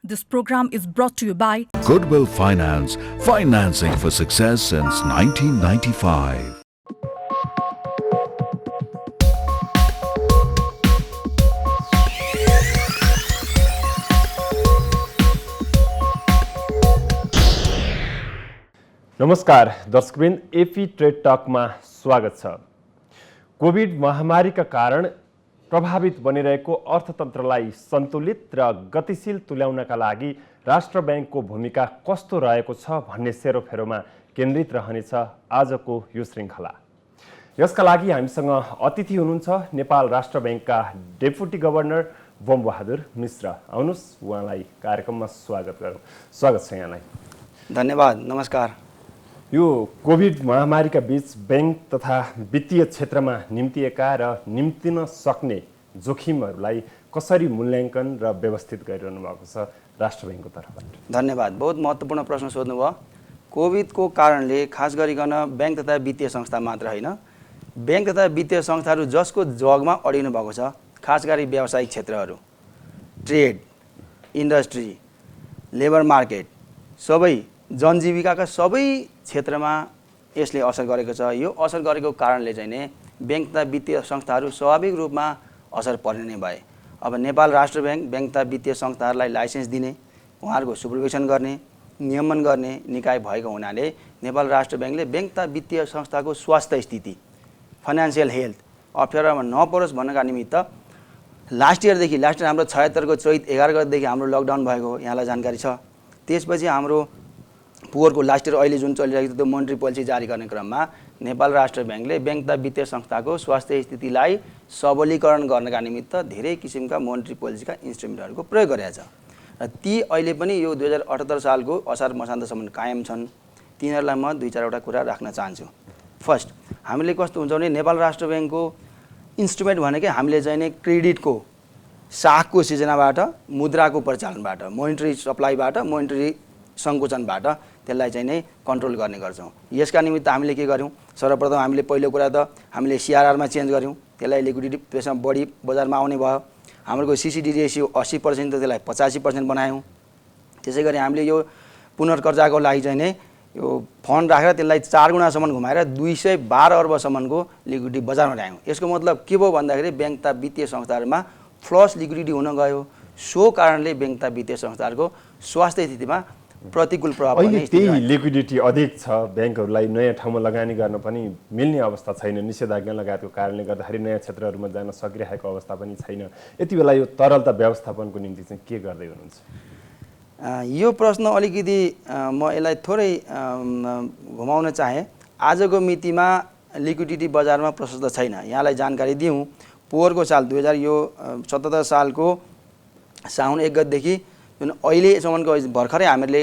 This program is brought to you by Goodwill Finance, financing for success since 1995. नमस्कार दर्शकवृन्द, AP trade टकमा स्वागत छ। Covid महामारीका कारण प्रभावित बनिरहेको अर्थतन्त्रलाई सन्तुलित र गतिशील तुल्याउनका लागि राष्ट्र ब्याङ्कको भूमिका कस्तो रहेको छ भन्ने सेरोफेरोमा केन्द्रित रहनेछ आजको यो श्रृङ्खला। यसका लागि हामीसँग अतिथि हुनुहुन्छ नेपाल राष्ट्र ब्याङ्कका डेपुटी गभर्नर बमबहादुर मिश्र। आउनुहोस् उहाँलाई कार्यक्रममा स्वागत गरौँ। स्वागत छ यहाँलाई। धन्यवाद, नमस्कार। यो कोभिड महामारीका बीच बैंक तथा वित्तीय क्षेत्रमा निम्तिएका र निम्तिन सक्ने जोखिमहरूलाई कसरी मूल्याङ्कन र व्यवस्थित गरिरहनु भएको छ राष्ट्र ब्याङ्कको तर्फबाट? धन्यवाद, बहुत महत्त्वपूर्ण प्रश्न सोध्नुभयो। कोभिडको कारणले खास गरिकन बैंक तथा वित्तीय संस्था मात्र होइन, बैंक तथा वित्तीय संस्थाहरू जसको जगमा अडिनु भएको छ, खास गरी व्यावसायिक क्षेत्रहरू, ट्रेड, इन्डस्ट्री, लेबर मार्केट, सबै जनजीविकाका सबै क्षेत्रमा यसले असर गरेको छ। यो असर गरेको कारणले चाहिँ नै बैंक तथा वित्तीय संस्थाहरू स्वाभाविक रूपमा असर पर्ने नै भए। अब नेपाल राष्ट्र ब्याङ्क बैंक तथा वित्तीय संस्थाहरूलाई लाइसेन्स दिने, उहाँहरूको सुपरभिजन गर्ने, नियमन गर्ने निकाय भएको हुनाले नेपाल राष्ट्र ब्याङ्कले बैंक तथा वित्तीय संस्थाको स्वास्थ्य स्थिति, फाइनेन्सियल हेल्थ अप्ठ्यारोमा नपरोस् भन्नका निमित्त लास्ट इयर हाम्रो 76 को चैत 11 गतेदेखि हाम्रो लकडाउन भएको यहाँलाई जानकारी छ। त्यसपछि हाम्रो पुवरको लास्ट इयर अहिले जुन चलिरहेको छ त्यो मोनेटरी पोलिसी जारी गर्ने क्रममा नेपाल राष्ट्र ब्याङ्कले बैंक तथा वित्तीय संस्थाको स्वास्थ्य स्थितिलाई सबलीकरण गर्नका निमित्त धेरै किसिमका मोनेटरी पोलिसीका इन्स्ट्रुमेन्टहरूको प्रयोग गरेको छ र ती अहिले पनि यो 2078 सालको असार मसान्तसम्म कायम छन्। तिनीहरूलाई म 2-4वटा कुरा राख्न चाहन्छु। फर्स्ट, हामीले कस्तो हुन्छ भने नेपाल राष्ट्र ब्याङ्कको इन्स्ट्रुमेन्ट भनेकै हामीले चाहिँ नि क्रेडिटको साखको सिर्जनाबाट, मुद्राको परिचालनबाट, मोनेटरी सप्लाईबाट, मोनेटरी सङ्कुचनबाट त्यसलाई चाहिँ नै कन्ट्रोल गर्ने गर्छौँ। यसका निमित्त हामीले के गर्यौँ? सर्वप्रथम हामीले पहिलो कुरा त हामीले सिआरआरमा चेन्ज गर्यौँ, त्यसलाई लिक्विडिटी त्यसमा बढी बजारमा आउने भयो। हाम्रो सिसिडी रेसियो 80% त त्यसलाई 85% बनायौँ। त्यसै गरी हामीले यो पुनर्कर्जाको लागि चाहिँ नै यो फन्ड राखेर त्यसलाई 4 गुणासम्म घुमाएर 212 अर्बसम्मको लिक्विडिटी बजारमा ल्यायौँ। यसको मतलब के भयो भन्दाखेरि ब्याङ्क तथा वित्तीय संस्थाहरूमा फ्लस लिक्विडिटी हुन गयो। सो कारणले ब्याङ्क तथा वित्तीय संस्थाहरूको स्वास्थ्य स्थितिमा प्रतिकूल प्रभाव पर्ने। त्यही लिक्विडिटी अधिक छ, ब्याङ्कहरूलाई नयाँ ठाउँमा लगानी गर्न पनि मिल्ने अवस्था छैन। निषेधाज्ञा लगायतको कारणले गर्दाखेरि नयाँ क्षेत्रहरूमा जान सकिरहेको अवस्था पनि छैन। यति बेला यो तरलता व्यवस्थापनको निम्ति चाहिँ के गर्दै हुनुहुन्छ? यो प्रश्न अलिकति म यसलाई थोरै घुमाउन चाहेँ। आजको मितिमा लिक्विडिटी बजारमा प्रशस्त छैन। यहाँलाई जानकारी दिउँ, पोहोरको साल 2077 सालको साउन 1 गतेदेखि जुन अहिलेसम्मको भर्खरै हामीले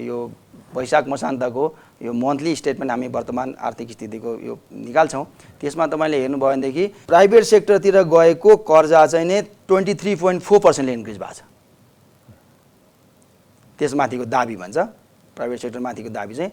यो वैशाख मसान्तको यो मन्थली स्टेटमेन्ट हामी वर्तमान आर्थिक स्थितिको यो निकाल्छौँ। त्यसमा तपाईँले हेर्नुभयो भनेदेखि प्राइभेट सेक्टरतिर गएको कर्जा चाहिँ नै 23.4% इन्क्रिज भएको छ। त्यसमाथिको दाबी भन्छ, प्राइभेट सेक्टरमाथिको दाबी चाहिँ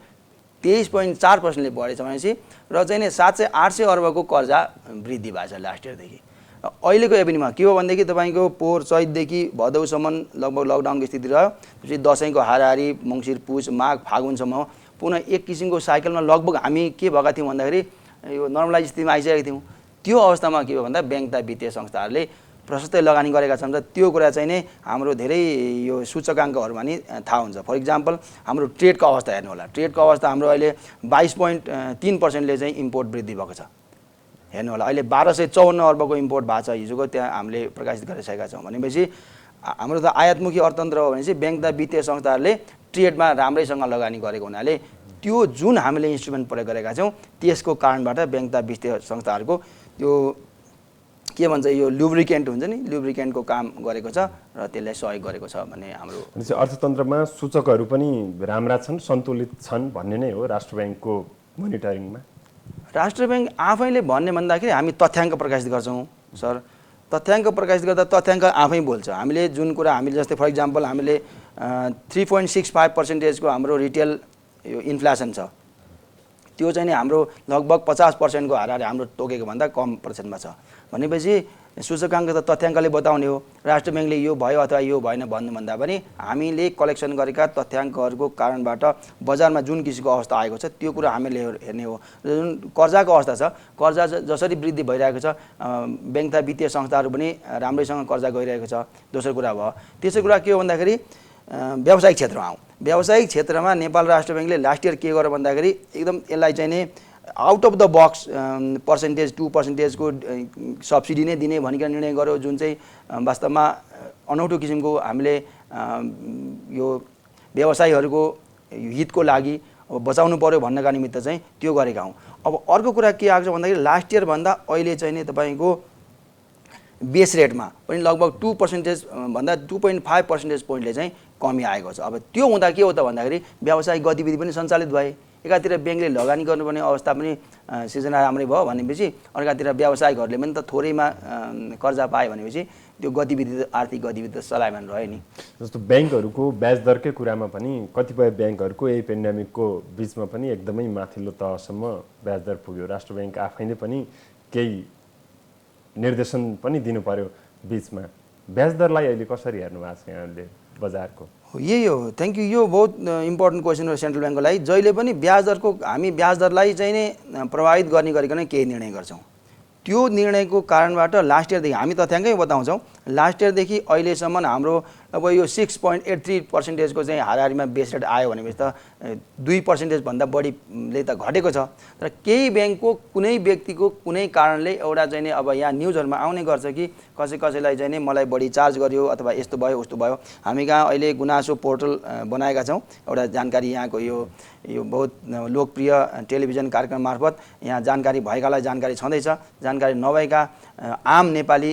23.4% बढेछ भनेपछि र चाहिँ नि 700-800 अर्बको कर्जा वृद्धि भएको छ लास्ट इयरदेखि। अहिलेको एभिन्यूमा के हो भनेदेखि तपाईँको पोहोर चैतदेखि भदौसम्म लगभग लकडाउनको स्थिति रह्यो। त्यसपछि दसैँको हाराहारी मङ्सिर, पुष, माघ, फागुनसम्म पुनः एक किसिमको साइकलमा लगभग हामी के भएका थियौँ भन्दाखेरि यो नर्मलाइज स्थितिमा आइसकेका थियौँ। त्यो अवस्थामा के हो भन्दा ब्याङ्क तथा वित्तीय संस्थाहरूले प्रशस्तै लगानी गरेका छन् र त्यो कुरा चाहिँ नै हाम्रो धेरै यो सूचकाङ्कहरूमा नि थाहा हुन्छ। फर इक्जाम्पल हाम्रो ट्रेडको अवस्था हेर्नु होला। ट्रेडको अवस्था हाम्रो अहिले 22.3%ले चाहिँ इम्पोर्ट वृद्धि भएको छ। हेर्नु होला, अहिले 1254 अर्बको इम्पोर्ट भएको छ हिजोको, त्यहाँ हामीले प्रकाशित गरिसकेका छौँ। भनेपछि हाम्रो त आयातमुखी अर्थतन्त्र हो भनेपछि ब्याङ्क तथा वित्तीय संस्थाहरूले ट्रेडमा राम्रैसँग लगानी गरेको हुनाले त्यो जुन हामीले इन्स्ट्रुमेन्ट प्रयोग गरेका छौँ त्यसको कारणबाट ब्याङ्क तथा वित्तीय संस्थाहरूको त्यो के भन्छ यो लुब्रिकेन्ट हुन्छ नि, लुब्रिकेन्टको काम गरेको छ र त्यसलाई सहयोग गरेको छ भन्ने हाम्रो अर्थतन्त्रमा सूचकहरू पनि राम्रा छन्, सन्तुलित छन् भन्ने नै हो राष्ट्र ब्याङ्कको मोनिटरिङमा। राष्ट्र ब्याङ्क आफैले भन्ने भन्दाखेरि हामी तथ्याङ्क प्रकाशित गर्छौँ सर। तथ्याङ्क प्रकाशित गर्दा तथ्याङ्क आफै बोल्छ। हामीले जुन कुरा हामीले जस्तै फर इक्जाम्पल हामीले 3.65% को हाम्रो रिटेल यो इन्फ्लेसन छ, त्यो चाहिँ नि हाम्रो लगभग 50% को हाराहारी हाम्रो तोकेको भन्दा कम पर्सेन्टमा छ। भनेपछि सूचकाङ्क त तथ्याङ्कले बताउने हो। राष्ट्र ब्याङ्कले यो भयो अथवा यो भएन भन्नुभन्दा पनि हामीले कलेक्सन गरेका तथ्याङ्कहरूको कारणबाट बजारमा जुन किसिमको अवस्था आएको छ त्यो कुरा हामीले हेर्ने हो। जुन कर्जाको अवस्था छ, कर्जा जसरी वृद्धि भइरहेको छ, ब्याङ्क तथा वित्तीय संस्थाहरू पनि राम्रैसँग कर्जा गइरहेको छ। दोस्रो कुरा भयो। तेस्रो कुरा के हो भन्दाखेरि व्यावसायिक क्षेत्रमा आउँ। व्यावसायिक क्षेत्रमा नेपाल राष्ट्र ब्याङ्कले लास्ट इयर के गर्यो भन्दाखेरि एकदम यसलाई चाहिँ नि out of the box percentage 2% को सब्सिडी नै दिने भनिकन निर्णय गर्यो, जुन चाहिँ वास्तवमा अनौठो किसिमको हामीले यो व्यवसायीहरूको हितको लागि बचाउनु पर्यो भन्नका निमित्त चाहिँ त्यो गरेका हौँ। अब अर्को कुरा के आएको छ भन्दाखेरि लास्ट इयर भन्दा अहिले चाहिँ नि तपाईँको बेस रेटमा पनि लगभग 2% भन्दा 2.5 percentage पोइन्टले चाहिँ कमी आएको छ। अब त्यो हुँदा के हो त भन्दाखेरि व्यावसायिक गतिविधि पनि सञ्चालित भए। एकातिर ब्याङ्कले लगानी गर्नुपर्ने अवस्था पनि सिर्जना राम्रै भयो भनेपछि अर्कातिर व्यावसायिकहरूले पनि त थोरैमा कर्जा पाए भनेपछि त्यो गतिविधि आर्थिक गतिविधि त चलायमान रह्यो नि। जस्तो ब्याङ्कहरूको ब्याज दरकै कुरामा पनि कतिपय ब्याङ्कहरूको यही पेन्डेमिकको बिचमा पनि एकदमै माथिल्लो तहसम्म ब्याज दर पुग्यो। राष्ट्र ब्याङ्क आफैले पनि केही निर्देशन पनि दिनु पर्यो बिचमा। ब्याज दरलाई अहिले कसरी हेर्नु भएको छ यहाँले बजारको? यही हो, थ्याङ्क यू। यो बहुत इम्पोर्टेन्ट क्वेसन हो सेन्ट्रल ब्याङ्कको लागि। जहिले पनि ब्याज दरको हामी ब्याज दरलाई चाहिँ नै प्रभावित गर्ने गरिकन केही निर्णय गर्छौँ। त्यो निर्णयको कारणबाट लास्ट इयरदेखि हामी तथ्याङ्कै बताउँछौँ, लास्ट इयरदेखि अहिलेसम्म हाम्रो अब यो 6.83% को चाहिँ हाराहारीमा बेस रेट आयो भनेपछि त 2% भन्दा बढीले त घटेको छ। तर केही ब्याङ्कको कुनै व्यक्तिको कुनै कारणले एउटा चाहिँ नि अब यहाँ न्युजहरूमा आउने गर्छ कि कसैलाई चाहिँ नि मलाई बढी चार्ज गर्यो अथवा यस्तो भयो उस्तो भयो। हामी कहाँ अहिले गुनासो पोर्टल बनाएका छौँ। एउटा जानकारी यहाँको यो बहुत लोकप्रिय टेलिभिजन कार्यक्रम मार्फत यहाँ जानकारी भएकालाई जानकारी छँदैछ, जानकारी नभएका आम नेपाली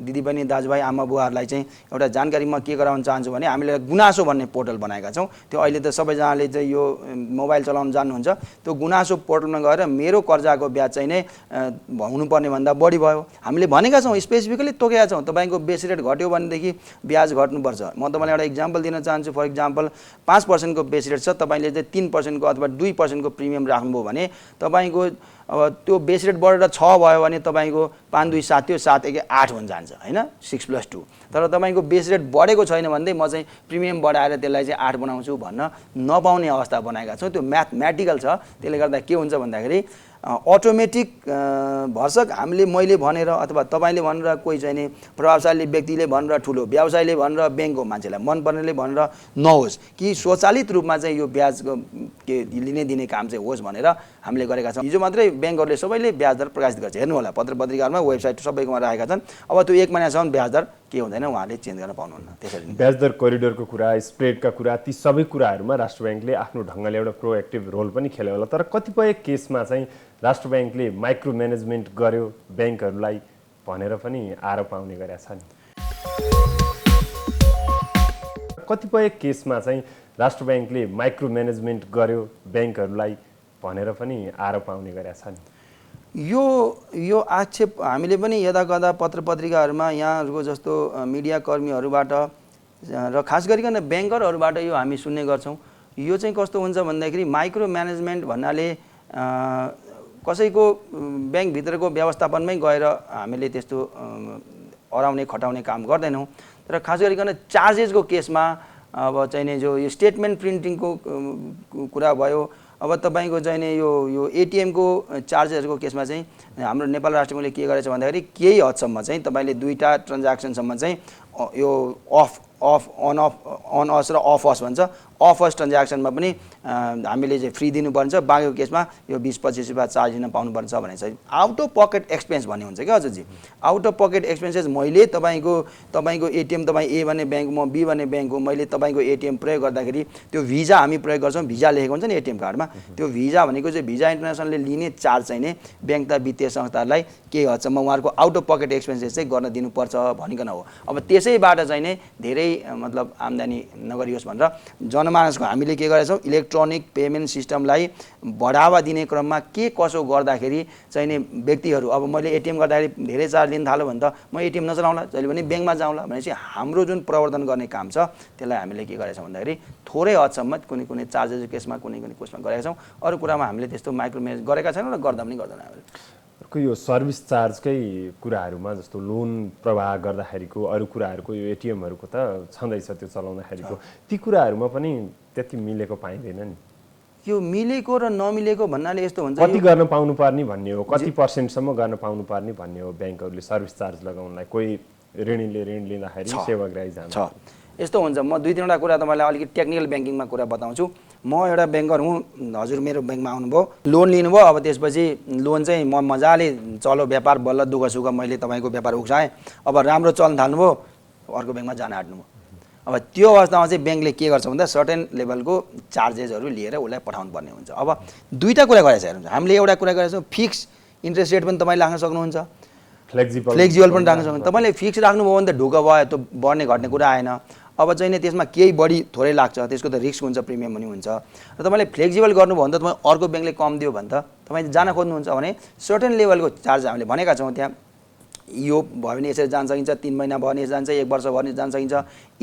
दिदीबहिनी दाजुभाइ आमा बुवाहरूलाई चाहिँ एउटा जानकारी म के गराउन चाहन्छु भने हामीले गुनासो भन्ने पोर्टल बनाएका छौँ। त्यो अहिले त सबैजनाले चाहिँ यो मोबाइल चलाउन जान्नुहुन्छ। त्यो गुनासो पोर्टलमा गएर मेरो कर्जाको ब्याज चाहिँ नै हुनुपर्ने भन्दा बढी भयो हामीले भनेका छौँ, स्पेसिफिकली तोकेका छौँ। तपाईँको बेस रेट घट्यो भनेदेखि ब्याज घट्नुपर्छ। म तपाईँलाई एउटा इक्जाम्पल दिन चाहन्छु। फर इक्जाम्पल 5% को बेस रेट छ, तपाईँले चाहिँ 3% को अथवा 2% को प्रिमियम राख्नुभयो भने तपाईँको अब त्यो बेस रेट बढेर 6 भयो भने तपाईँको 5 2 7 थियो, 7 1 8 हुन जान्छ हैन, 6 + 2। तर तपाईँको बेस रेट बढेको छैन भने म चाहिँ प्रिमियम बढाएर त्यसलाई चाहिँ 8 बनाउँछु भन्न नपाउने अवस्था बनाएका छौँ। त्यो म्याथमेटिकल छ। त्यसले गर्दा के हुन्छ भन्दाखेरि अटोमेटिक भर्सक मैले भनेर अथवा तपाईँले भनेर कोही चाहिँ नि प्रभावशाली व्यक्तिले भनेर ठुलो व्यवसायीले भनेर ब्याङ्कको मान्छेलाई मनपर्नेले भनेर नहोस् कि स्वचालित रूपमा चाहिँ यो ब्याज के लिने दिने काम चाहिँ होस् भनेर हामीले गरेका छौँ। हिजो मात्रै ब्याङ्कहरूले सबैले ब्याज दर प्रकाशित गर्छ, हेर्नु होला पत्र पत्रिकाहरूमा, वेबसाइट सबैकोमा राखेका छन्। अब त्यो 1 महिनासम्म ब्याज दर के हुँदैन उहाँले चेन्ज गर्न पाउनुहुन्न। त्यसरी ब्याज दर कोरिडोरको कुरा, स्प्रेडका कुरा, ती सबै कुराहरूमा राष्ट्र ब्याङ्कले आफ्नो ढङ्गले एउटा प्रोएक्टिभ रोल पनि खेल्यो होला। तर कतिपय केसमा चाहिँ राष्ट्र ब्याङ्कले माइक्रो म्यानेजमेन्ट गर्यो ब्याङ्कहरूलाई भनेर पनि आरोप आउने गरेका छ नि। कतिपय केसमा चाहिँ राष्ट्र ब्याङ्कले माइक्रो म्यानेजमेन्ट गर्यो ब्याङ्कहरूलाई भनेर पनि आरोप आउने गरेका छ नि। यो आक्षेप हामीले पनि यदाकदा पत्र पत्रिकाहरूमा यहाँहरूको जस्तो मिडिया कर्मीहरूबाट र खास गरिकन ब्याङ्करहरूबाट यो हामी सुन्ने गर्छौँ। यो चाहिँ कस्तो हुन्छ भन्दाखेरि माइक्रो म्यानेजमेन्ट भन्नाले कसैको ब्याङ्कभित्रको व्यवस्थापनमै गएर हामीले त्यस्तो अराउने खटाउने काम गर्दैनौँ। तर खास गरिकन चार्जेसको केसमा अब चाहिँ नि जो यो स्टेटमेन्ट प्रिन्टिङको कुरा भयो, अब तपाईँको चाहिँ नि यो एटिएमको चार्जेसहरूको केसमा चाहिँ हाम्रो नेपाल राष्ट्र ब्याङ्कले के गरेछ भन्दाखेरि केही हदसम्म चाहिँ तपाईँले 2टा ट्रान्ज्याक्सनसम्म चाहिँ यो अन अस र अफ अस भन्छ, अफ अस ट्रान्ज्याक्सनमा पनि हामीले चाहिँ फ्री दिनुपर्छ, बाँकीको केसमा यो 20-25 रुपियाँ चार्ज दिन पाउनुपर्छ भनेर चाहिँ आउट अफ पकेट एक्सपेन्स भन्ने हुन्छ क्या हजुरजी। आउट अफ पकेट एक्सपेन्सेस मैले तपाईँको एटिएम तपाईँ ए भन्ने ब्याङ्क म बी भन्ने ब्याङ्क हो, मैले तपाईँको एटिएम प्रयोग गर्दाखेरि त्यो भिजा हामी प्रयोग गर्छौँ, भिजा लेखेको हुन्छ नि एटिएम कार्डमा, त्यो भिजा भनेको चाहिँ भिजा इन्टरनेसनलले लिने चार्ज चाहिँ नै ब्याङ्क तथा वित्तीय संस्थाहरूलाई केही हदसम्म उहाँहरूको आउट अफ पकेट एक्सपेन्सेस चाहिँ गर्न दिनुपर्छ भनिकन हो। अब त्यसैबाट चाहिँ नै धेरै मतलब आम्दानी नगरियोस् भनेर जनमानसको हामीले के गरेछौँ, इलेक्ट्रोनिक पेमेन्ट सिस्टमलाई बढावा दिने क्रममा के कसो गर्दाखेरि चाहिँ नि व्यक्तिहरू अब मैले एटिएम गर्दाखेरि धेरै चार्ज लिन थाल्यो भने त म एटिएम नचलाउँला, जहिले पनि ब्याङ्कमा जाउँला भनेपछि हाम्रो जुन प्रवर्धन गर्ने काम छ त्यसलाई हामीले के गरेछौँ भन्दाखेरि थोरै हदसम्म कुनै चार्जेसको केसमा कुनै केसमा गरेका छौँ। अरू कुरामा हामीले त्यस्तो माइक्रो म्यानेज गरेका छैनौँ र गर्दा पनि गर्दैन हामीले। को यो सर्भिस चार्जकै कुराहरूमा जस्तो लोन प्रवाह गर्दाखेरिको अरू कुराहरूको यो एटिएमहरूको त छँदैछ त्यो चलाउँदाखेरिको ती कुराहरूमा पनि त्यति मिलेको पाइँदैन नि यो मिलेको र नमिलेको भन्नाले यस्तो हुन्छ कति गर्न पाउनुपर्ने भन्ने हो कति पर्सेन्टसम्म गर्न पाउनुपर्ने भन्ने हो ब्याङ्कहरूले सर्भिस चार्ज लगाउनलाई कोही ऋणीले ऋण लिँदाखेरि सेवाग्राही जान्छ यस्तो हुन्छ म 2-3वटा कुरा तपाईँलाई अलिकति टेक्निकल ब्याङ्किङमा कुरा बताउँछु म एउटा ब्याङ्कर हुँ हजुर मेरो ब्याङ्कमा आउनुभयो लोन लिनुभयो अब त्यसपछि लोन चाहिँ म मजाले चलो व्यापार बल्ल दुःख सुख मैले तपाईँको व्यापार उक्साएँ अब राम्रो चल्न थाल्नुभयो अर्को ब्याङ्कमा जान आँट्नुभयो अब त्यो अवस्थामा चाहिँ ब्याङ्कले के गर्छ भन्दा सर्टेन लेभलको चार्जेसहरू लिएर उसलाई पठाउनु पर्ने हुन्छ अब दुईवटा कुरा गरेको छ हेर्नुहुन्छ हामीले एउटा कुरा गरेको छौँ फिक्स इन्ट्रेस्ट रेट पनि तपाईँले राख्न सक्नुहुन्छ फ्लेक्सिबल पनि राख्न सक्नुहुन्छ तपाईँले फिक्स राख्नुभयो भने त ढुक्क भयो त्यो बढ्ने घट्ने कुरा आएन अब चाहिँ नि त्यसमा केही बढी थोरै लाग्छ त्यसको त रिस्क हुन्छ प्रिमियम पनि हुन्छ र तपाईँले फ्लेक्सिबल गर्नुभयो भने त तपाईँ अर्को ब्याङ्कले कम दियो भने त तपाईँ जान खोज्नुहुन्छ भने सर्टेन लेभलको चार्ज हामीले भनेका छौँ त्यहाँ यो भयो भने यसरी जान सकिन्छ 3 महिना भयो भने यसरी जान्छ 1 वर्ष भयो भने जान सकिन्छ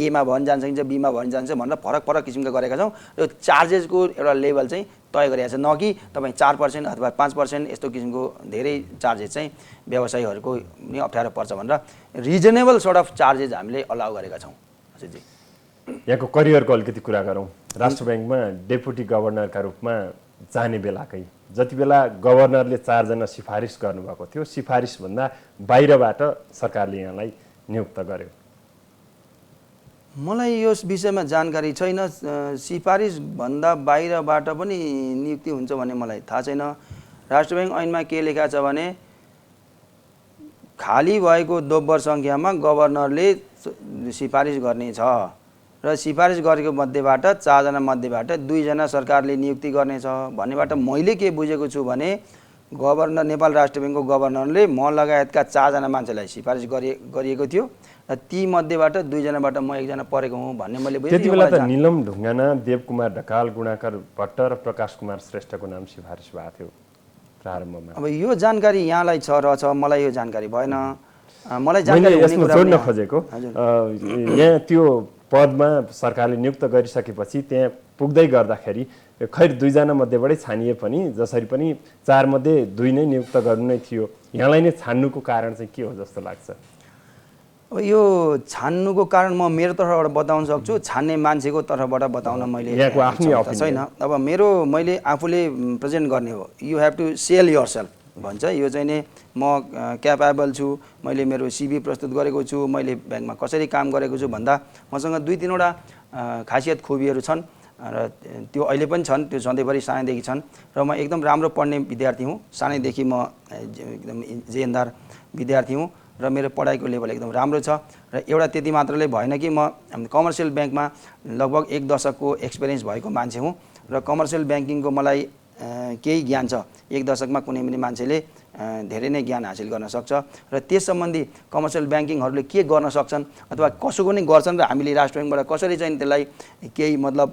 एमा भयो भने जान सकिन्छ बीमा भयो भने जान्छ भनेर फरक फरक किसिमका गरेका छौँ र चार्जेसको एउटा लेभल चाहिँ तय गरिएको छ न कि तपाईँ 4% अथवा 5% यस्तो किसिमको धेरै चार्जेस चाहिँ व्यवसायीहरूको नि अप्ठ्यारो पर्छ भनेर रिजनेबल सर्ट अफ चार्जेस हामीले अलाउ गरेका छौँ हजुरजी यहाँको करियरको अलिकति कुरा गरौँ राष्ट्र ब्याङ्कमा डेपुटी गभर्नरका रूपमा जाने बेलाकै जति बेला गभर्नरले 4 जना सिफारिस गर्नुभएको थियो सिफारिसभन्दा बाहिरबाट सरकारले यहाँलाई नियुक्त गर्यो मलाई यो विषयमा जानकारी छैन सिफारिसभन्दा बाहिरबाट पनि नियुक्ति हुन्छ भन्ने मलाई थाहा छैन राष्ट्र ब्याङ्क ऐनमा के लेखा छ भने खाली भएको दोब्बर सङ्ख्यामा गभर्नरले सिफारिस गर्ने छ र सिफारिस गरेको मध्येबाट 4 जना मध्येबाट 2 जना सरकारले नियुक्ति गर्नेछ भन्नेबाट मैले के बुझेको छु भने गभर्नर नेपाल राष्ट्र ब्याङ्कको गभर्नरले म लगायतका 4 जना मान्छेलाई सिफारिस गरिएको थियो र ती मध्येबाट 2 जनाबाट म 1 जना परेको हुँ भन्ने मैले बुझेँ त्यतिबेला त नीलम ढुङ्गाना देवकुमार ढकाल गुणाकर भट्ट र प्रकाश कुमार श्रेष्ठको नाम सिफारिस भएको थियो प्रारम्भमा अब यो जानकारी यहाँलाई छ रहेछ मलाई यो जानकारी भएन मलाई जानकारी मैले यसमा जोड्न खोजेको यहाँ त्यो पदमा सरकारले नियुक्त गरिसकेपछि त्यहाँ पुग्दै गर्दाखेरि खैर 2 जना मध्येबाटै छानिए पनि जसरी पनि 4 मध्ये 2 नै नियुक्त गर्नु नै थियो यहाँलाई नै छान्नुको कारण चाहिँ के हो जस्तो लाग्छ अब यो छान्नुको कारण म मेरो तर्फबाट बताउन सक्छु छान्ने मान्छेको तर्फबाट बताउन मैले यहाँको आफ्नै अपिनियन छैन अब मैले आफूले प्रेजेन्ट गर्ने हो you have to sell yourself भन्छ यो चाहिँ नि म क्यापेबल छु मैले मेरो सिभी प्रस्तुत गरेको छु मैले ब्याङ्कमा कसरी काम गरेको छु भन्दा मसँग 2-3वटा खासियत खुबीहरू छन् र त्यो अहिले पनि छन् त्यो सधैँभरि सानैदेखि छन् र म एकदम राम्रो पढ्ने विद्यार्थी हुँ सानैदेखि म एकदम जेन्दार विद्यार्थी हुँ र मेरो पढाइको लेभल एकदम राम्रो छ र एउटा त्यति मात्रले भएन कि म कमर्सियल ब्याङ्कमा लगभग 1 दशकको एक्सपिरियन्स भएको मान्छे हुँ र कमर्सियल ब्याङ्किङको मलाई केही ज्ञान छ 1 दशकमा कुनै पनि मान्छेले धेरै नै ज्ञान हासिल गर्न सक्छ र त्यस सम्बन्धी कमर्सियल ब्याङ्किङहरूले के गर्न सक्छन् अथवा कसोको नै गर्छन् र हामीले राष्ट्र ब्याङ्कबाट कसरी चाहिँ त्यसलाई केही मतलब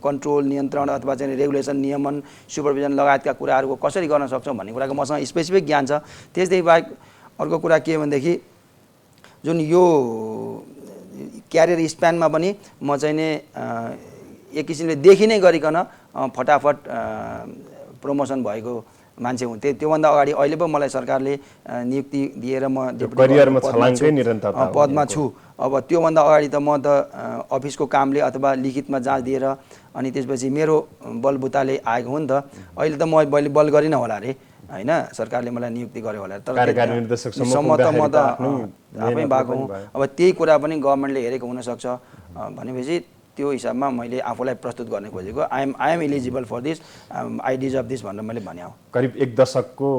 कन्ट्रोल नियन्त्रण अथवा चाहिँ रेगुलेसन नियमन सुपरभिजन लगायतका कुराहरूको कसरी गर्न सक्छौँ भन्ने कुराको मसँग स्पेसिफिक ज्ञान छ त्यसदेखि बाहेक अर्को कुरा के भनेदेखि जुन यो क्यारियर स्प्यानमा पनि म चाहिँ नि एक किसिमले देखि नै गरिकन फटाफट प्रमोसन भएको मान्छे हुँ त्योभन्दा अगाडि अहिले पो मलाई सरकारले नियुक्ति दिएर म करियरमा छलाङकै निरन्तरता पदमा छु अब त्योभन्दा अगाडि त म त अफिसको कामले अथवा लिखितमा जाँच दिएर अनि त्यसपछि मेरो बलबुताले आएको हो नि त अहिले त म बल गरिनँ होला अरे हैन सरकारले मलाई नियुक्ति गर्यो होला तर कार्यकारी निर्देशकसम्म त म त आफै भएको हुँ अब त्यही कुरा पनि गभर्नमेन्टले हेरेको हुनसक्छ भनेपछि त्यो हिसाबमा मैले आफूलाई प्रस्तुत गर्न खोजेको I am eligible for this I deserve this भनेर मैले भने हो करिब 1 दशकको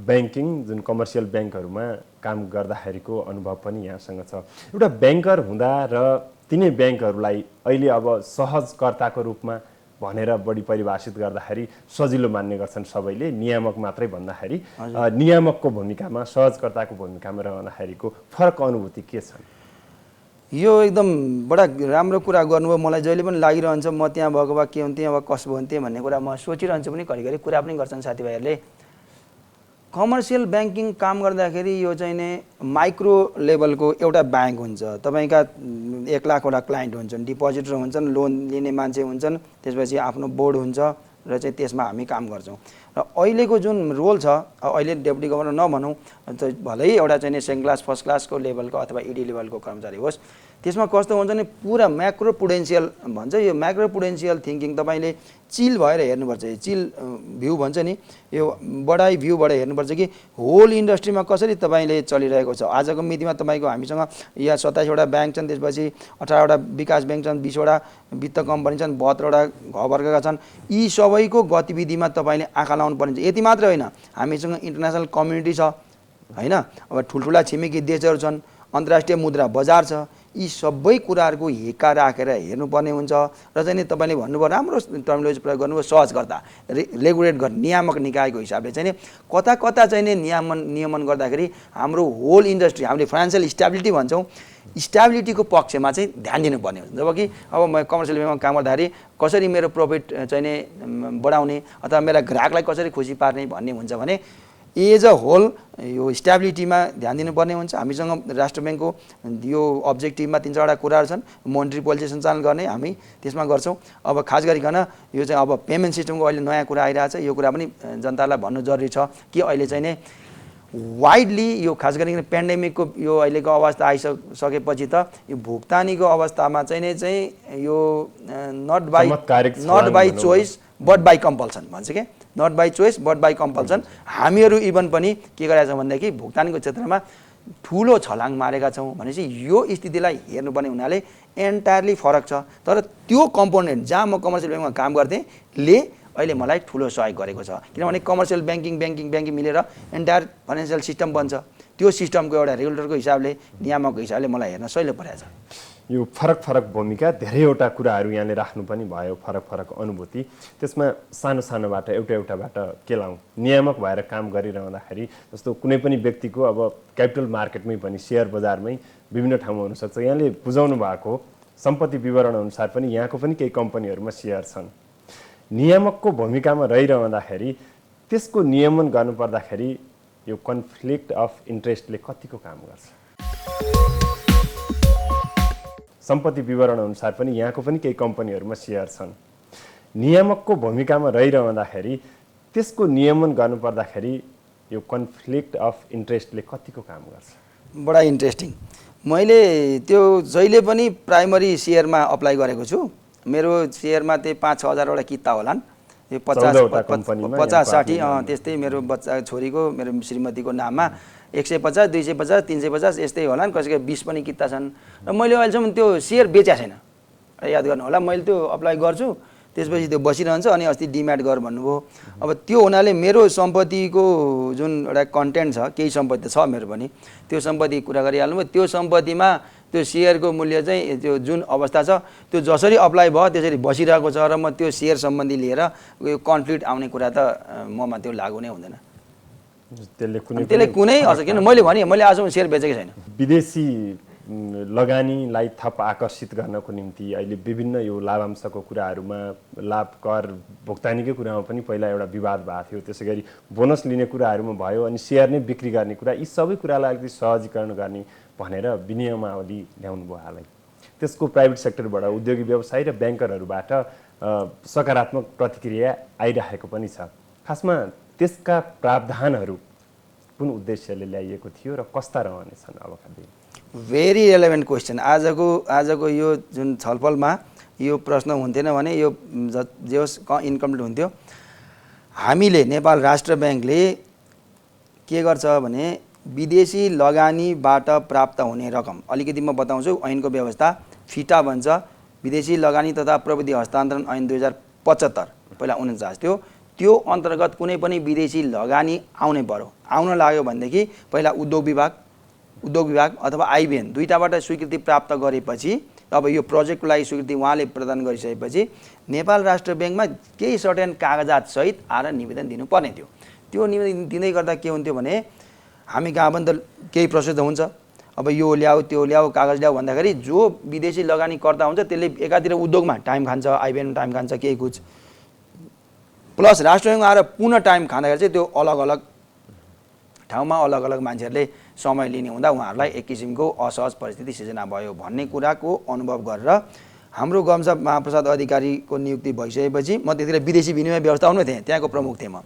ब्याङ्किङ जुन कमर्सियल ब्याङ्कहरूमा काम गर्दाखेरिको अनुभव पनि यहाँसँग छ एउटा ब्याङ्कर हुँदा र तिनै ब्याङ्कहरूलाई अहिले अब सहजकर्ताको रूपमा भनेर बढी परिभाषित गर्दाखेरि सजिलो मान्ने गर्छन् सबैले नियामक मात्रै भन्दाखेरि नियामकको भूमिकामा सहजकर्ताको भूमिकामा रहँदाखेरिको फरक अनुभूति के छ यो एकदम बडा राम्रो कुरा गर्नुभयो मलाई जहिले पनि लागिरहन्छ म त्यहाँ भएको भए के हुन्थेँ अब कसो हुन्थेँ भन्ने कुरा म सोचिरहन्छु पनि घरिघरि कुरा पनि गर्छन् साथीभाइहरूले कमर्सियल ब्याङ्किङ काम गर्दाखेरि यो चाहिँ नि माइक्रो लेभलको एउटा ब्याङ्क हुन्छ तपाईँका 1 लाखवटा क्लाइन्ट हुन्छन् डिपोजिटर हुन्छन् लोन लिने मान्छे हुन्छन् त्यसपछि आफ्नो बोर्ड हुन्छ र चाहिँ त्यसमा हामी काम गर्छौँ। र अहिलेको जुन रोल छ, अहिले डेप्युटी गभर्नर नभनौँ, भलै एउटा चाहिँ सेकेन्ड क्लास फर्स्ट क्लासको लेभलको अथवा इडी लेभलको कर्मचारी होस्, त्यसमा कस्तो हुन्छ भने पुरा म्याक्रो पुडेन्सियल भन्छ, यो म्याक्रो पुडेन्सियल थिङ्किङ तपाईँले चिल भएर हेर्नुपर्छ। चिल भ्यू भन्छ नि, यो बडाई भ्यूबाट हेर्नुपर्छ कि होल इन्डस्ट्रीमा कसरी तपाईँले चलिरहेको छ। आजको मितिमा तपाईँको हामीसँग यहाँ 27वटा ब्याङ्क छन्, त्यसपछि 18वटा विकास ब्याङ्क छन्, 20वटा वित्त कम्पनी छन्, 72वटा घरवर्गका छन्। यी सबैको गतिविधिमा तपाईँले आँखा लाउनु पर्ने। यति मात्र होइन, हामीसँग इन्टरनेसनल कम्युनिटी छ होइन, अब ठुल्ठुला छिमेकी देशहरू छन्, अन्तर्राष्ट्रिय मुद्रा बजार छ। यी सबै कुराहरूको हिक्का राखेर हेर्नुपर्ने हुन्छ। र चाहिँ नि तपाईँले भन्नुभयो, राम्रो टर्मिनोलोजी प्रयोग गर्नुभयो, सहजकर्ता रेगुलेट गर्ने नियामक निकायको हिसाबले चाहिँ नि कता कता चाहिँ नि नियमन गर्दाखेरि हाम्रो होल इन्डस्ट्री, हामीले फाइनेन्सियल स्टेबिलिटी भन्छौँ, स्टेबिलिटीको पक्षमा चाहिँ ध्यान दिनुपर्ने हुन्छ। जबकि अब म कमर्सियल ब्याङ्कमा काम गर्दाखेरि कसरी मेरो प्रफिट चाहिँ नि बढाउने अथवा मेरा ग्राहकलाई कसरी खुसी पार्ने भन्ने हुन्छ भने एज अ होल यो स्टेबिलिटीमा ध्यान दिनुपर्ने हुन्छ। हामीसँग राष्ट्र ब्याङ्कको यो अब्जेक्टिभमा 3-4वटा कुराहरू छन्। मोनिटरी पोलिसी सञ्चालन गर्ने हामी त्यसमा गर्छौँ। अब खास गरिकन यो चाहिँ अब पेमेन्ट सिस्टमको अहिले नयाँ कुरा आइरहेको छ, यो कुरा पनि जनतालाई भन्नु जरुरी छ कि अहिले चाहिँ नै वाइडली यो खास गरिकन पेन्डेमिकको यो अहिलेको अवस्था आइसकेपछि त यो भुक्तानीको अवस्थामा चाहिँ नै चाहिँ यो not by choice but by compulsion भन्छ क्या, not by choice but by compulsion. हामीहरू इभन पनि के गरेका छौँ भनेदेखि भुक्तानीको क्षेत्रमा ठुलो छलाङ मारेका छौँ। भनेपछि यो स्थितिलाई हेर्नुपर्ने हुनाले एन्टायरली फरक छ। तर त्यो कम्पोनेन्ट जहाँ म कमर्सियल ब्याङ्कमा काम गर्थेँ ले अहिले मलाई ठुलो सहयोग गरेको छ। किनभने कमर्सियल ब्याङ्किङ मिलेर एन्टायर फाइनेन्सियल सिस्टम बन्छ। त्यो सिस्टमको एउटा रेगुलेटरको हिसाबले, नियामकको हिसाबले मलाई हेर्न सजिलो परेको छ। यो फरक भूमिका, धेरैवटा कुराहरू यहाँले राख्नु पनि भयो, फरक अनुभूति। त्यसमा सानोबाट एउटाबाट केलाउँ। नियामक भएर काम गरिरहँदाखेरि जस्तो कुनै पनि व्यक्तिको अब क्यापिटल मार्केटमै पनि सेयर बजारमै विभिन्न ठाउँमा हुनसक्छ। यहाँले बुझाउनु भएको सम्पत्ति विवरण अनुसार पनि यहाँको पनि केही कम्पनीहरूमा सेयर छन्। नियामकको भूमिकामा रहिरहँदाखेरि त्यसको नियमन गर्नुपर्दाखेरि यो कन्फ्लिक्ट अफ इन्ट्रेस्टले कतिको काम गर्छ? सम्पत्ति विवरण अनुसार पनि यहाँको पनि केही कम्पनीहरूमा सेयर छन्। नियामकको भूमिकामा रहिरहँदाखेरि त्यसको नियमन गर्नुपर्दाखेरि यो कन्फ्लिक्ट अफ इन्ट्रेस्टले कतिको काम गर्छ? बडा इन्ट्रेस्टिङ। मैले त्यो जहिले पनि प्राइमरी सेयरमा अप्लाई गरेको छु। मेरो सेयरमा त्यही 5-6 हजारवटा किता होलान्। यो 50-60 त्यस्तै मेरो बच्चा छोरीको, मेरो श्रीमतीको नाममा 150, 250, 350 यस्तै होलान्। कसैको 20 पनि किता छन्। र मैले अहिलेसम्म त्यो सेयर बेचेको छैन। याद गर्नु होला, मैले त्यो अप्लाई गर्छु, त्यसपछि त्यो बसिरहन्छ। अनि अस्ति डिम्याट गर भन्नुभयो। अब त्यो हुनाले मेरो सम्पत्तिको जुन एउटा कन्टेन्ट छ, केही सम्पत्ति छ मेरो पनि, त्यो सम्पत्ति कुरा गरिहाल्नुभयो। त्यो सम्पत्तिमा त्यो सेयरको मूल्य चाहिँ त्यो जुन अवस्था छ त्यो जसरी अप्लाई भयो त्यसरी बसिरहेको छ। र म त्यो सेयर सम्बन्धी लिएर यो कन्फ्लिक्ट आउने कुरा त ममा त्यो लागु नै हुँदैन। त्यसले कुनै असर, किन मैले भने मैले आजसम्म सेयर बेचेकै छैन। विदेशी लगानीलाई थप आकर्षित गर्नको निम्ति अहिले विभिन्न यो लाभांशको कुराहरूमा, लाभ कर भुक्तानीकै कुरामा पनि पहिला एउटा विवाद भएको थियो। त्यसै गरी बोनस लिने कुराहरूमा भयो, अनि सेयर नै बिक्री गर्ने कुरा, यी सबै कुरालाई अलिकति सहजीकरण गर्ने भनेर विनियमावली ल्याउनु भयो हालै। त्यसको प्राइभेट सेक्टरबाट, उद्योगी व्यवसायी र ब्याङ्करहरूबाट सकारात्मक प्रतिक्रिया आइरहेको पनि छ। खासमा त्यसका प्रावधानहरू कुन उद्देश्यले ल्याइएको थियो र कस्ता रहनेछन् अबका दिन? Very relevant question. आजको यो जुन छलफलमा यो प्रश्न हुन्थेन भने यो जे होस् इन्कम्प्लिट हुन्थ्यो। हामीले नेपाल राष्ट्र ब्याङ्कले के गर्छ भने विदेशी लगानीबाट प्राप्त हुने रकम, अलिकति म बताउँछु ऐनको व्यवस्था, फिटा भन्छ, विदेशी लगानी तथा प्रविधि हस्तान्तरण ऐन 2075 पहिला 49 थियो। त्यो अन्तर्गत कुनै पनि विदेशी लगानी आउनै पर्यो। आउन लाग्यो भनेदेखि पहिला उद्योग विभाग अथवा आइबिएन दुईटाबाट स्वीकृति प्राप्त गरेपछि, अब यो प्रोजेक्टको लागि स्वीकृति उहाँले प्रदान गरिसकेपछि नेपाल राष्ट्र ब्याङ्कमा केही सर्टेन कागजात सहित आएर निवेदन दिनुपर्ने थियो। त्यो निवेदन दिँदै गर्दा के हुन्थ्यो भने हामी कहाँ पनि त केही प्रोसेस त हुन्छ। अब यो ल्याऊ त्यो ल्याऊ कागज ल्याऊ भन्दाखेरि जो विदेशी लगानीकर्ता हुन्छ त्यसले एकातिर उद्योगमा टाइम खान्छ, आइबिएन टाइम खान्छ, केही कुछ प्लस राष्ट्र ब्याङ्कमा आएर पुनः टाइम खाँदाखेरि चाहिँ त्यो अलग अलग ठाउँमा अलग अलग मान्छेहरूले समय लिने हुँदा उहाँहरूलाई एक किसिमको असहज परिस्थिति सिर्जना भयो भन्ने कुराको अनुभव गरेर हाम्रो गमसा महाप्रसाद अधिकारीको नियुक्ति भइसकेपछि म त्यतिखेर विदेशी विनिमय व्यवस्थापनमा थिएँ, त्यहाँको प्रमुख थिएँ म।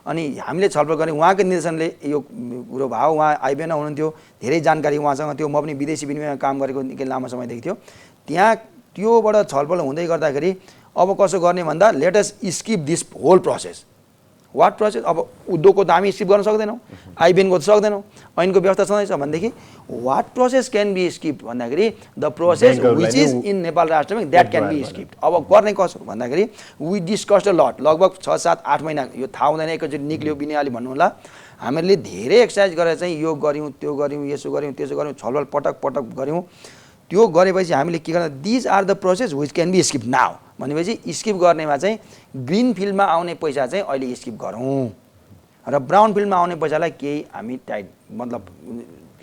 अनि हामीले छलफल गरेँ, उहाँको निर्देशनले यो कुरो भयो। उहाँ आइबिएन हुनुहुन्थ्यो, धेरै जानकारी उहाँसँग थियो। म पनि विदेशी विनिमयमा काम गरेको निकै लामो समयदेखि थियो। त्यहाँ त्योबाट छलफल हुँदै गर्दाखेरि अब कसो गर्ने भन्दा let us skip this whole process. What process? अब उद्योगको त हामी स्किप गर्न सक्दैनौँ, आइबिएनको त सक्दैनौँ, ऐनको व्यवस्था छँदैछ भनेदेखि what process can be skip भन्दाखेरि the process which is in Nepal Rastra bank that can be skip. अब गर्ने कसो भन्दाखेरि वी डिस्कस्ड अ लट, लगभग 6, 7, 8 महिना, यो थाहा हुँदैन एकैचोटि निक्ल्यो बिनिहाल्यो भन्नु होला। हामीले धेरै एक्सर्साइज गरेर चाहिँ यो गऱ्यौँ, त्यो गऱ्यौँ, यसो गऱ्यौँ, त्यसो गऱ्यौँ, छलफल पटक पटक गऱ्यौँ। त्यो गरेपछि हामीले के गर्दा these are the process which can be skip now भनेपछि स्किप गर्नेमा चाहिँ ग्रिन फिल्डमा आउने पैसा चाहिँ अहिले स्किप गरौँ र ब्राउन फिल्डमा आउने पैसालाई केही हामी टाइट मतलब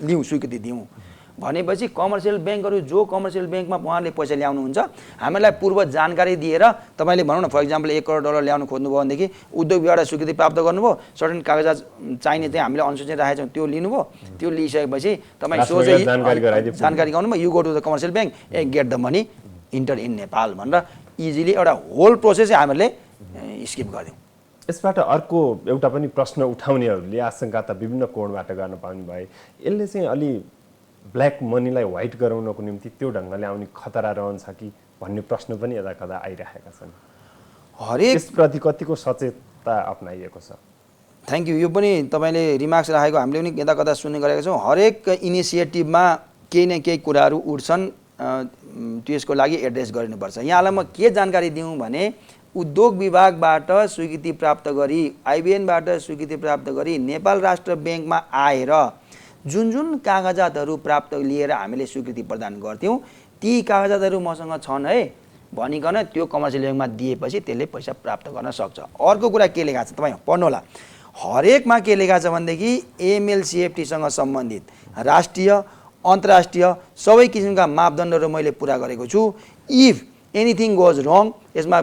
लिउँ, स्वीकृति दिउँ भनेपछि कमर्सियल ब्याङ्कहरू जो कमर्सियल ब्याङ्कमा उहाँले पैसा ल्याउनुहुन्छ हामीलाई पूर्व जानकारी दिएर तपाईँले भनौँ न फर इक्जाम्पल $1 करोड ल्याउनु खोज्नुभयो भनेदेखि उद्योग विभागबाट स्वीकृति प्राप्त गर्नुभयो, सर्टेन कागजात चाहिने चाहिँ हामीले अनुसूची राखेको छौँ, त्यो लिनुभयो। त्यो लिइसकेपछि तपाईँ सोझै जानकारी गाउनुभयो, you go to the commercial bank a get the money enter in Nepal भनेर इजिली एउटा होल प्रोसेस हामीले स्किप गरिदिउँ। यसबाट अर्को एउटा पनि प्रश्न उठाउनेहरूले आशंका त विभिन्न कोणबाट गर्न पाउने भए यसले चाहिँ अलि ब्ल्याक मनीलाई व्हाइट गराउनको निम्ति त्यो ढङ्गले आउने खतरा रहन्छ कि भन्ने प्रश्न पनि यता कता आइरहेका छन्। हरेक यसप्रति कतिको सचेतता अप्नाइएको छ? Thank you. यो पनि तपाईँले रिमार्क्स राखेको हामीले पनि यता कता सुन्ने गरेका छौँ। हरेक इनिसिएटिभमा केही न केही कुराहरू उठ्छन्, त्यसको लागि एड्रेस गरिनुपर्छ। यहाँलाई म के जानकारी दिउँ भने उद्योग विभागबाट स्वीकृति प्राप्त गरी आइबिएनबाट स्वीकृति प्राप्त गरी नेपाल राष्ट्र ब्याङ्कमा आएर जुन जुन कागजातहरू प्राप्त लिएर हामीले स्वीकृति प्रदान गर्थ्यौँ ती कागजातहरू मसँग छन् है भनिकन त्यो कमर्सियल ब्याङ्कमा दिएपछि त्यसले पैसा प्राप्त गर्न सक्छ। अर्को कुरा के लेखा छ तपाईँ पढ्नुहोला, हरेकमा के लेखा छ भनेदेखि एमएलसिएफटीसँग सम्बन्धित राष्ट्रिय अन्तर्राष्ट्रिय सबै किसिमका मापदण्डहरू मैले पुरा गरेको छु। इफ एनिथिङ गोज रङ, यसमा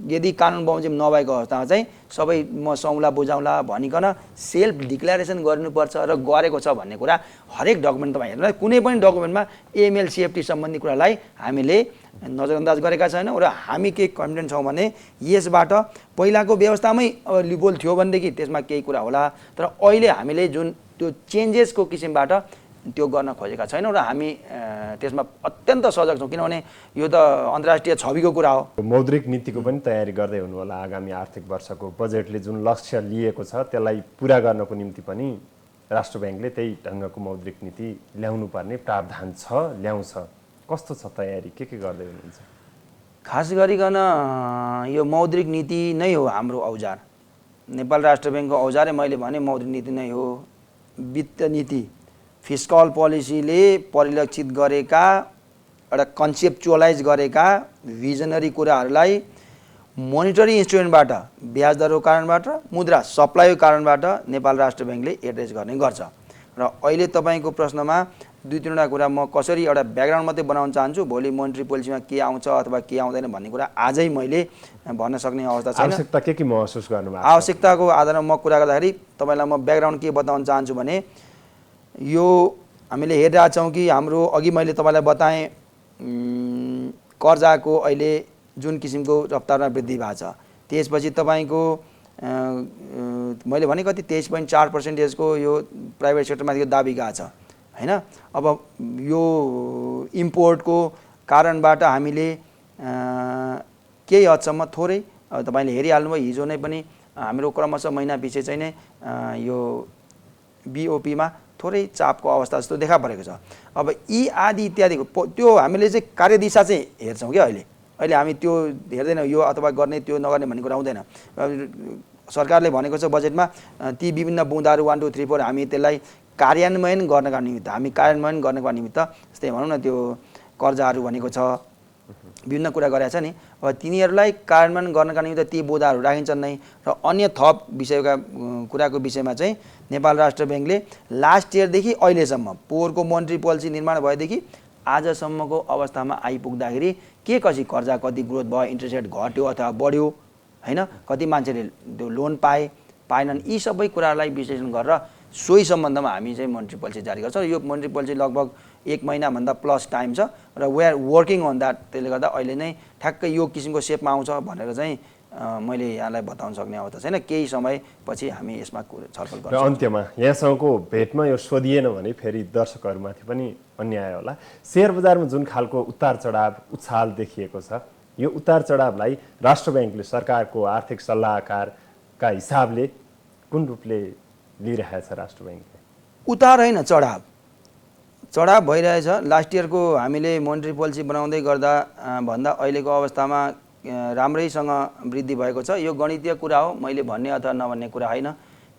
यदि कानुन बमोजिम नभएको अवस्थामा चाहिँ सबै म सौला बुझाउला भनिकन सेल्फ डिक्लेरेसन गर्नुपर्छ र गरेको छ भन्ने कुरा हरेक डकुमेन्ट तपाईँ हेर्नु, कुनै पनि डकुमेन्टमा एमएलसिएफटी सम्बन्धी कुरालाई हामीले नजरअन्दाज गरेका छैनौँ र हामी के कन्फिडेन्ट छौँ भने यसबाट पहिलाको व्यवस्थामै अब लिपोल थियो भनेदेखि त्यसमा केही कुरा होला, तर अहिले हामीले जुन त्यो चेन्जेसको किसिमबाट त्यो गर्न खोजेका छैनौँ र हामी त्यसमा अत्यन्त सजग छौँ, किनभने यो त अन्तर्राष्ट्रिय छविको कुरा हो। मौद्रिक नीतिको पनि तयारी गर्दै हुनु होला। आगामी आर्थिक वर्षको बजेटले जुन लक्ष्य लिएको छ त्यसलाई पुरा गर्नको निम्ति पनि राष्ट्र ब्याङ्कले त्यही ढङ्गको मौद्रिक नीति ल्याउनु पर्ने प्रावधान छ, ल्याउँछ। कस्तो छ तयारी, के गर्दै हुनुहुन्छ? खास गरिकन यो मौद्रिक नीति नै हो हाम्रो औजार, नेपाल राष्ट्र ब्याङ्कको औजारै मैले भने मौद्रिक नीति नै हो। वित्त नीति फिस्कल पोलिसीले परिलक्षित गरेका एउटा कन्सेप्चुअलाइज गरेका भिजनरी कुराहरूलाई मोनिटरी इन्स्ट्रुमेन्टबाट ब्याज दरको कारणबाट मुद्रा सप्लाईको कारणबाट नेपाल राष्ट्र ब्याङ्कले एड्रेस गर्ने गर्छ। र अहिले तपाईँको प्रश्नमा 2-3वटा कुरा म कसरी एउटा ब्याकग्राउन्ड मात्रै बनाउन चाहन्छु, भोलि मोनिटरी पोलिसीमा के आउँछ अथवा के आउँदैन भन्ने कुरा आजै मैले भन्न सक्ने अवस्था छैन। आवश्यकता के महसुस गर्नुभएको? आवश्यकताको आधारमा म कुरा गर्दाखेरि तपाईँलाई म ब्याकग्राउन्ड के बताउन चाहन्छु भने यो हामीले हेरिरहेछौँ कि हाम्रो अघि मैले तपाईँलाई बताएँ कर्जाको अहिले जुन किसिमको रफ्तारमा वृद्धि भएको छ, त्यसपछि तपाईँको मैले भने कति 23.4% यो प्राइभेट सेक्टरमाथिको दाबी गएको छ हैन। अब यो इम्पोर्टको कारणबाट हामीले केही हदसम्म थोरै तपाईँले हेरिहाल्नुभयो, हिजो नै पनि हाम्रो क्रमशः महिना पछि चाहिँ नै यो बिओपीमा थोरै चापको अवस्था जस्तो देखा परेको छ। अब यी आदि इत्यादिको त्यो हामीले चाहिँ कार्यदिशा चाहिँ हेर्छौँ क्या अहिले हामी त्यो हेर्दैनौँ, यो अथवा गर्ने त्यो नगर्ने भन्ने कुरा हुँदैन। सरकारले भनेको छ बजेटमा ती विभिन्न बुँदाहरू 1, 2, 3, 4 हामी त्यसलाई कार्यान्वयन गर्नका निमित्त जस्तै भनौँ न त्यो कर्जाहरू भनेको छ, विभिन्न कुरा गरेको छ नि। अब तिनीहरूलाई कार्यान्वयन गर्नका निमित्त ती बुँदाहरू राखिन्छन् नै। र अन्य थप विषयका कुराको विषयमा चाहिँ नेपाल राष्ट्र ब्याङ्कले लास्ट इयरदेखि अहिलेसम्म पोहोरको मोनिटरी पोलिसी निर्माण भएदेखि आजसम्मको अवस्थामा आइपुग्दाखेरि के कसरी कर्जा कति ग्रोथ भयो, इन्ट्रेस्ट रेट घट्यो अथवा बढ्यो हैन, कति मान्छेले त्यो लोन पाएनन्, यी सबै कुराहरूलाई विश्लेषण गरेर सोही सम्बन्धमा हामी चाहिँ मोनिटरी पोलिसी जारी गर्छौँ। यो मोनिटरी पोलिसी लगभग 1 महिनाभन्दा प्लस टाइम छ र we are working on that. त्यसले गर्दा अहिले नै ठ्याक्कै यो किसिमको सेपमा आउँछ भनेर चाहिँ मैले यहाँलाई बताउन सक्ने अवस्था छैन। केही समयपछि हामी यसमा छलफल र गर्छौँ। अन्त्यमा यहाँसँगको भेटमा यो सोधिएन भने फेरि दर्शकहरूमाथि पनि अन्याय होला। सेयर बजारमा जुन खालको उतार चढाव उछाल देखिएको छ, यो उतार चढावलाई राष्ट्र ब्याङ्कले सरकारको आर्थिक सल्लाहकारका हिसाबले कुन रूपले लिइरहेछ राष्ट्र ब्याङ्कले? उतार होइन, चढाव भइरहेछ। लास्ट इयरको हामीले मोनेटरी पोलिसी बनाउँदै गर्दा भन्दा अहिलेको अवस्थामा राम्रैसँग वृद्धि भएको छ। यो गणितीय कुरा हो, मैले भन्ने अथवा नभन्ने कुरा होइन।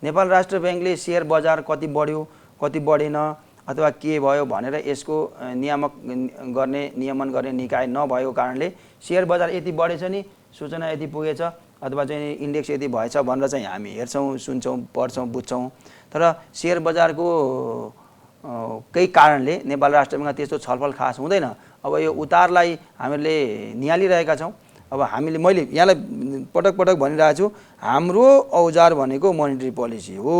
नेपाल राष्ट्र ब्याङ्कले सेयर बजार कति बढ्यो कति बढेन अथवा के भयो भनेर यसको नियमन गर्ने निकाय नभएको कारणले सेयर बजार यति बढेछ नि, सूचना यति पुगेछ अथवा चाहिँ इन्डेक्स यति भएछ भनेर चाहिँ हामी हेर्छौँ, सुन्छौँ, पढ्छौँ, बुझ्छौँ। तर सेयर बजारको केही कारणले नेपाल राष्ट्र ब्याङ्कमा त्यस्तो छलफल खास हुँदैन। अब यो उतारलाई हामीले निहालिरहेका छौँ। अब मैले यहाँलाई पटक पटक भनिरहेको छु, हाम्रो औजार भनेको मोनेटरी पोलिसी हो।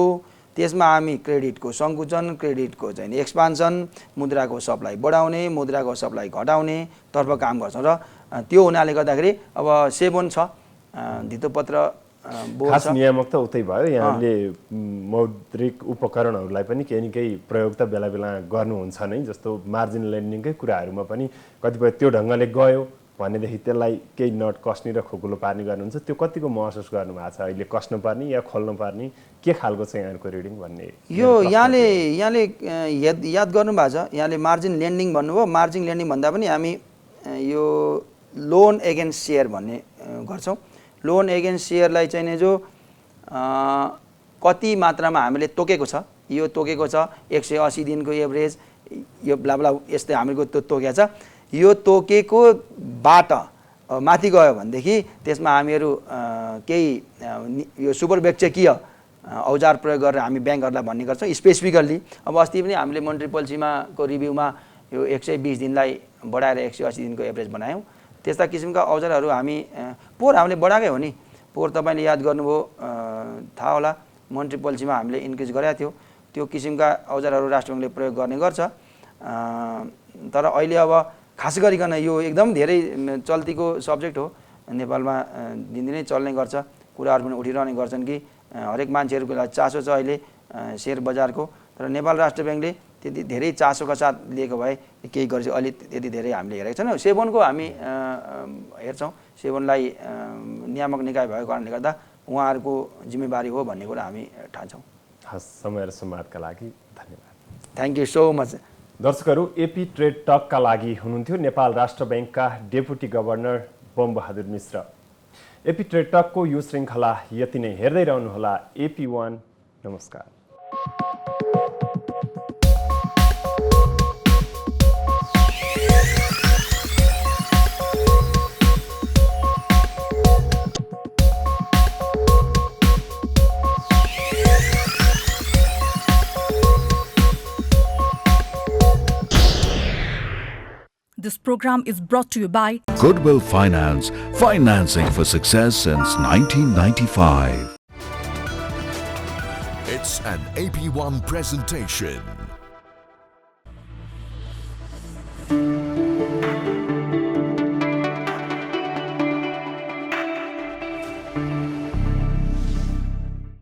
त्यसमा हामी क्रेडिटको सङ्कुचन, क्रेडिटको चाहिँ एक्सपान्सन, मुद्राको सप्लाई बढाउने, मुद्राको सप्लाई घटाउने तर्फ काम गर्छौँ। र त्यो हुनाले गर्दाखेरि अब सेवन छ, धितोपत्र खास नियामक त उतै भयो। यहाँले मौद्रिक उपकरणहरूलाई पनि केही न केही प्रयोग त बेला बेला गर्नुहुन्छ नै, जस्तो मार्जिन लेन्डिङकै कुराहरूमा पनि कतिपय त्यो ढङ्गले गयो भनेदेखि त्यसलाई केही नट कस्ने र खोकुलो पार्ने गर्नुहुन्छ। त्यो कतिको महसुस गर्नुभएको छ अहिले? कस्नु पर्ने या खोल्नु पर्ने के खालको चाहिँ यहाँको रिडिङ भन्ने यो यहाँले याद गर्नुभएको छ। यहाँले मार्जिन लेन्डिङ भन्नुभयो। मार्जिन लेन्डिङ भन्दा पनि हामी यो लोन एगेन्स्ट सेयर भन्ने गर्छौँ। लोन एगेन्स्ट सेयरलाई चाहिँ जो कति मात्रामा हामीले तोकेको छ, यो तोकेको छ 180 दिनको एभरेज, यो ब्लाब्ला यस्तै हामीको तोकेको छ। यो तोकेको बाट माथि गयो भनेदेखि त्यसमा हामीहरू केही यो सुपरवेक्षकीय औजार प्रयोग गरेर हामी ब्याङ्कहरूलाई भन्ने गर्छौँ स्पेसिफिकल्ली। अब अस्ति पनि हामीले मोनेटरी पोलिसीमा को रिभ्यूमा यो 120 दिनलाई बढाएर 180 दिनको एभरेज बनायौँ। त्यस्ता किसिमका औजारहरू हामी पोहोर हामीले बढाएकै हो नि। पोहोर तपाईँले याद गर्नुभयो, थाहा होला, मोनेटरी पोलिसीमा हामीले इन्क्रिज गरेका थियो। त्यो किसिमका औजारहरू राष्ट्र ब्याङ्कले प्रयोग गर्ने गर्छ। तर अहिले अब खास गरिकन यो एकदम धेरै चल्तीको सब्जेक्ट हो, नेपालमा दिनदिनै चल्ने गर्छ, कुराहरू पनि उठिरहने गर्छन् कि हरेक मान्छेहरूको लागि चासो छ अहिले सेयर बजारको। तर नेपाल राष्ट्र ब्याङ्कले त्यति धेरै चासोका साथ लिएको भए केही गर्छ, अहिले त्यति धेरै हामीले हेरेको छैनौँ। सेवनको हामी हेर्छौँ, सेवनलाई नियामक निकाय भएको कारणले गर्दा उहाँहरूको जिम्मेवारी हो भन्ने कुरा हामी ठान्छौँ। हस्, समय र संवादका लागि धन्यवाद। Thank you so much. दर्शकहरू, एपी ट्रेड टकका लागि हुनुहुन्थ्यो नेपाल राष्ट्र ब्याङ्कका डेपुटी गभर्नर बमबहादुर मिश्र। एपी ट्रेड टकको यो श्रृङ्खला यति नै। हेर्दै रहनुहोला AP1। नमस्कार। This program is brought to you by Goodwill Finance, financing for success since 1995. It's an AP1 presentation.